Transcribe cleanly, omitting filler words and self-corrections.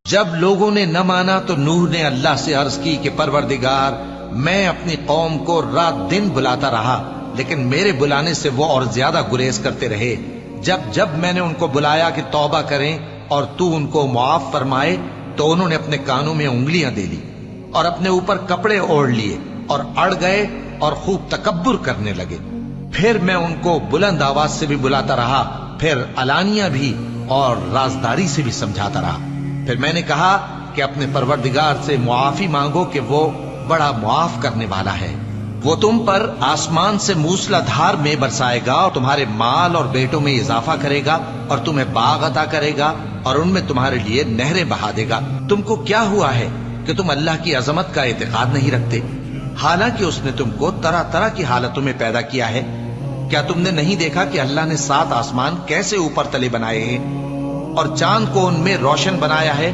جب لوگوں نے نہ مانا تو نوح نے اللہ سے عرض کی کہ پروردگار، میں اپنی قوم کو رات دن بلاتا رہا، لیکن میرے بلانے سے وہ اور زیادہ گریز کرتے رہے۔ جب میں نے ان کو بلایا کہ توبہ کریں اور تو ان کو معاف فرمائے، تو انہوں نے اپنے کانوں میں انگلیاں دے لی اور اپنے اوپر کپڑے اوڑھ لیے اور اڑ گئے اور خوب تکبر کرنے لگے۔ پھر میں ان کو بلند آواز سے بھی بلاتا رہا، پھر علانیہ بھی اور رازداری سے بھی سمجھاتا رہا۔ پھر میں نے کہا کہ اپنے پروردگار سے معافی مانگو کہ وہ بڑا معاف کرنے والا ہے۔ وہ تم پر آسمان سے موسلا دھار میں برسائے گا اور تمہارے مال اور بیٹوں میں اضافہ کرے گا اور تمہیں باغ عطا کرے گا اور ان میں تمہارے لیے نہریں بہا دے گا۔ تم کو کیا ہوا ہے کہ تم اللہ کی عظمت کا اعتقاد نہیں رکھتے، حالانکہ اس نے تم کو طرح طرح کی حالتوں میں پیدا کیا ہے؟ کیا تم نے نہیں دیکھا کہ اللہ نے 7 آسمان کیسے اوپر تلے بنائے ہیں اور چاند کو ان میں روشن بنایا ہے؟